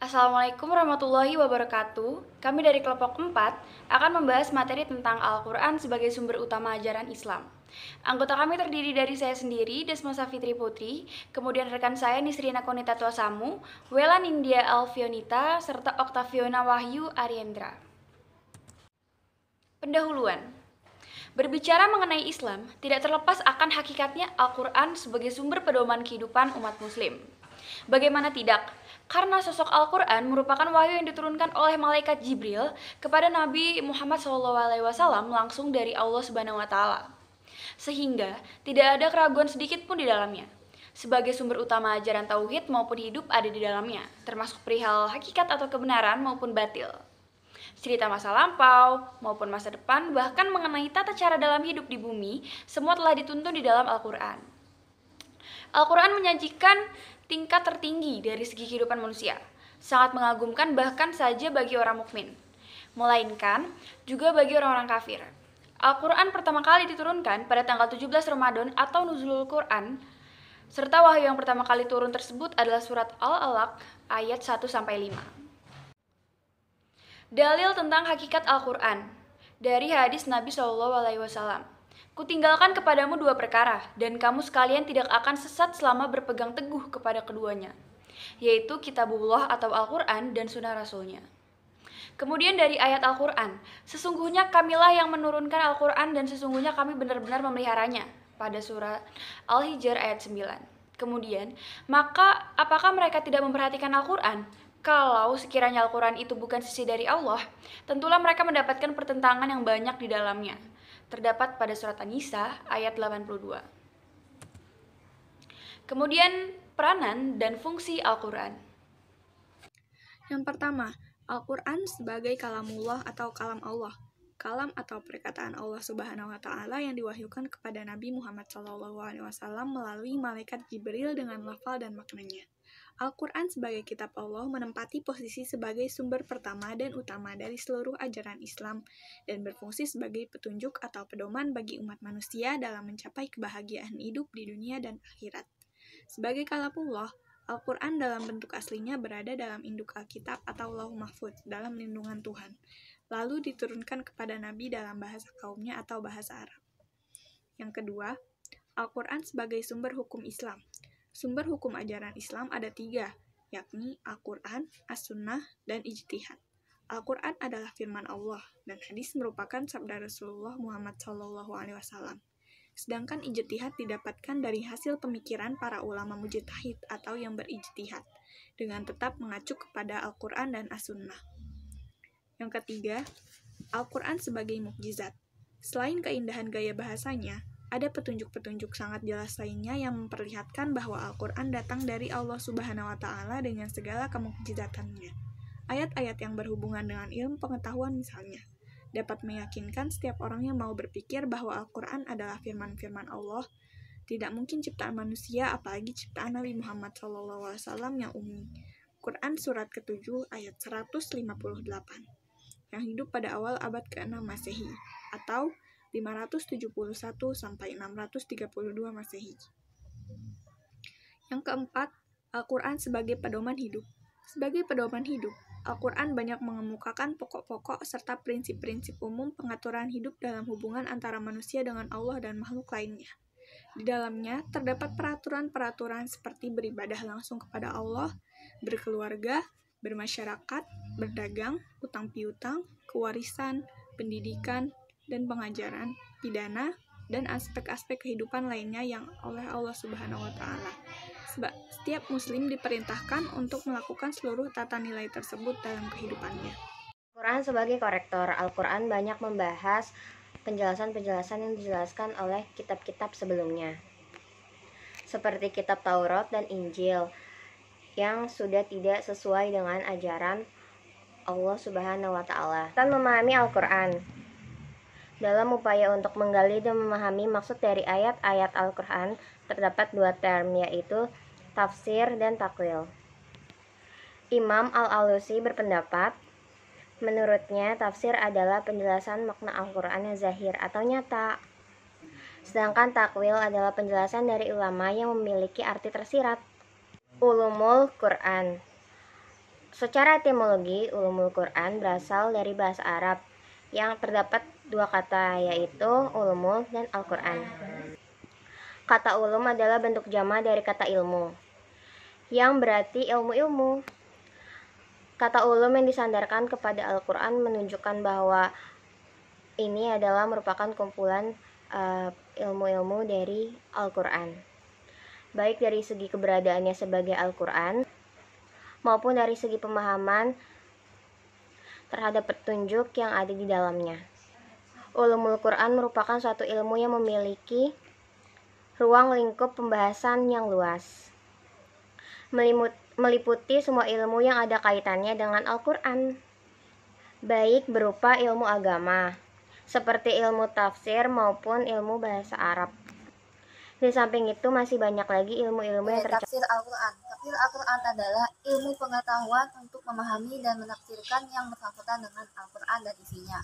Assalamualaikum warahmatullahi wabarakatuh. Kami dari kelompok 4 akan membahas materi tentang Al-Quran sebagai sumber utama ajaran Islam. Anggota kami terdiri dari saya sendiri, Desmosa Fitri Putri, kemudian rekan saya Nisrina Konita Tuasamu, Wela Nindya Alfionita, serta Oktaviona Wahyu Ariendra. Pendahuluan. Berbicara mengenai Islam, tidak terlepas akan hakikatnya Al-Quran sebagai sumber pedoman kehidupan umat muslim. Bagaimana tidak? Karena sosok Al-Quran merupakan wahyu yang diturunkan oleh malaikat Jibril kepada Nabi Muhammad SAW langsung dari Allah Subhanahu wa Ta'ala. Sehingga tidak ada keraguan sedikit pun di dalamnya. Sebagai sumber utama ajaran tauhid maupun hidup ada di dalamnya, termasuk perihal hakikat atau kebenaran maupun batil. Cerita masa lampau maupun masa depan, bahkan mengenai tata cara dalam hidup di bumi, semua telah dituntun di dalam Al-Quran. Al-Quran menyajikan tingkat tertinggi dari segi kehidupan manusia, sangat mengagumkan bahkan saja bagi orang mukmin, melainkan juga bagi orang-orang kafir. Al-Quran pertama kali diturunkan pada tanggal 17 Ramadan atau Nuzulul Quran, serta wahyu yang pertama kali turun tersebut adalah surat Al-Alaq ayat 1-5. Dalil tentang hakikat Al-Quran dari hadis Nabi SAW. Kutinggalkan kepadamu dua perkara, dan kamu sekalian tidak akan sesat selama berpegang teguh kepada keduanya, yaitu Kitabullah atau Al-Quran dan Sunnah Rasulnya. Kemudian dari ayat Al-Quran, sesungguhnya kamilah yang menurunkan Al-Quran dan sesungguhnya kami benar-benar memeliharanya, pada surat Al-Hijr ayat 9. Kemudian, maka apakah mereka tidak memperhatikan Al-Quran? Kalau sekiranya Al-Quran itu bukan sisi dari Allah, tentulah mereka mendapatkan pertentangan yang banyak di dalamnya. Terdapat pada surat An-Nisa ayat 82. Kemudian peranan dan fungsi Al-Quran. Yang pertama, Al-Quran sebagai kalamullah atau kalam Allah. Kalam atau perkataan Allah Subhanahu wa Ta'ala yang diwahyukan kepada Nabi Muhammad SAW melalui malaikat Jibril dengan lafal dan maknanya. Al-Quran sebagai kitab Allah menempati posisi sebagai sumber pertama dan utama dari seluruh ajaran Islam dan berfungsi sebagai petunjuk atau pedoman bagi umat manusia dalam mencapai kebahagiaan hidup di dunia dan akhirat. Sebagai kalamullah, Al-Quran dalam bentuk aslinya berada dalam induk Alkitab atau Lauh Mahfudz dalam lindungan Tuhan, lalu diturunkan kepada Nabi dalam bahasa kaumnya atau bahasa Arab. Yang kedua, Al-Quran sebagai sumber hukum Islam. Sumber hukum ajaran Islam ada 3, yakni Al-Quran, As-Sunnah, dan Ijtihad. Al-Quran adalah firman Allah, dan hadis merupakan sabda Rasulullah Muhammad SAW. Sedangkan ijtihad didapatkan dari hasil pemikiran para ulama mujtahid atau yang berijtihad, dengan tetap mengacu kepada Al-Quran dan As-Sunnah. Yang ketiga, Al-Quran sebagai mukjizat. Selain keindahan gaya bahasanya, ada petunjuk-petunjuk sangat jelas lainnya yang memperlihatkan bahwa Al-Quran datang dari Allah Subhanahu wa Ta'ala dengan segala kemukjizatannya. Ayat-ayat yang berhubungan dengan ilmu pengetahuan misalnya, dapat meyakinkan setiap orang yang mau berpikir bahwa Al-Quran adalah firman-firman Allah, tidak mungkin ciptaan manusia, apalagi ciptaan Nabi Muhammad SAW yang ummi. Quran surat ke-7 ayat 158, yang hidup pada awal abad ke-6 Masehi, atau 571 sampai 632 Masehi. Yang keempat, Al-Quran sebagai pedoman hidup. Sebagai pedoman hidup, Al-Quran banyak mengemukakan pokok-pokok serta prinsip-prinsip umum pengaturan hidup dalam hubungan antara manusia dengan Allah dan makhluk lainnya. Di dalamnya terdapat peraturan-peraturan seperti beribadah langsung kepada Allah, berkeluarga, bermasyarakat, berdagang, utang piutang, kewarisan, pendidikan, dan pengajaran, pidana, dan aspek-aspek kehidupan lainnya yang oleh Allah Subhanahu wa Ta'ala. Setiap muslim diperintahkan untuk melakukan seluruh tata nilai tersebut dalam kehidupannya. Al-Quran sebagai korektor. Al-Quran banyak membahas penjelasan-penjelasan yang dijelaskan oleh kitab-kitab sebelumnya, seperti kitab Taurat dan Injil, yang sudah tidak sesuai dengan ajaran Allah Subhanahu wa Ta'ala. Dan memahami Al-Quran dalam upaya untuk menggali dan memahami maksud dari ayat-ayat Al-Quran, terdapat 2 term, yaitu tafsir dan takwil. Imam Al-Alusi berpendapat, menurutnya tafsir adalah penjelasan makna Al-Quran yang zahir atau nyata, sedangkan takwil adalah penjelasan dari ulama yang memiliki arti tersirat. Ulumul Quran. Secara etimologi, ulumul Quran berasal dari bahasa Arab yang terdapat dua kata, yaitu ulumul dan Al-Quran. Kata ulum adalah bentuk jama dari kata ilmu, yang berarti ilmu-ilmu. Kata ulum yang disandarkan kepada Al-Quran menunjukkan bahwa ini adalah merupakan kumpulan ilmu-ilmu dari Al-Quran, baik dari segi keberadaannya sebagai Al-Quran maupun dari segi pemahaman terhadap petunjuk yang ada di dalamnya. Ulumul Quran merupakan suatu ilmu yang memiliki ruang lingkup pembahasan yang luas, meliputi semua ilmu yang ada kaitannya dengan Al-Quran, baik berupa ilmu agama, seperti ilmu tafsir maupun ilmu bahasa Arab. Di samping itu masih banyak lagi ilmu-ilmu yang tercakup. Tafsir Al-Quran. Tafsir Al-Quran adalah ilmu pengetahuan untuk memahami dan menafsirkan yang bersangkutan dengan Al-Quran dan isinya.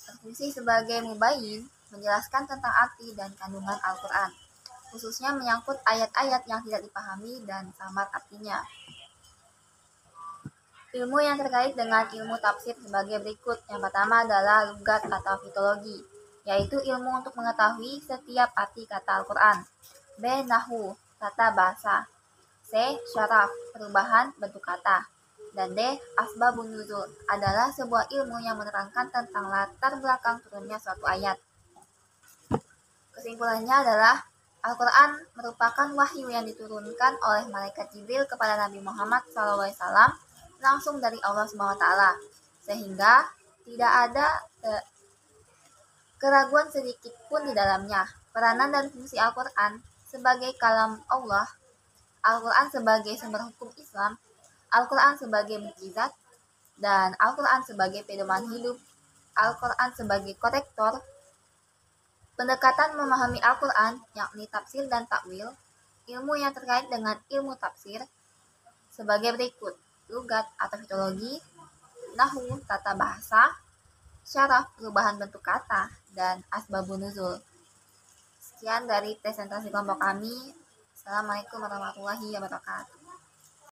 Berfungsi sebagai mubayyin, menjelaskan tentang arti dan kandungan Al-Quran, khususnya menyangkut ayat-ayat yang tidak dipahami dan samar artinya. Ilmu yang terkait dengan ilmu tafsir sebagai berikut. Yang pertama adalah lugat atau fitologi, yaitu ilmu untuk mengetahui setiap arti kata Al-Quran. B. Nahwu, tata bahasa. C. Syaraf, perubahan bentuk kata. Dan D. Asbabun nuzul, adalah sebuah ilmu yang menerangkan tentang latar belakang turunnya suatu ayat. Kesimpulannya adalah Al-Quran merupakan wahyu yang diturunkan oleh malaikat Jibril kepada Nabi Muhammad SAW langsung dari Allah SWT, sehingga tidak ada keraguan sedikit pun di dalamnya. Peranan dan fungsi Al-Quran sebagai kalam Allah, Al-Quran sebagai sumber hukum Islam, Al-Quran sebagai mukjizat, dan Al-Quran sebagai pedoman hidup, Al-Quran sebagai korektor. Pendekatan memahami Al-Quran, yakni tafsir dan takwil, ilmu yang terkait dengan ilmu tafsir, sebagai berikut: lugat atau fitologi, nahwu tata bahasa, syaraf perubahan bentuk kata, dan asbabun nuzul. Sekian dari presentasi kelompok kami. Assalamualaikum warahmatullahi wabarakatuh.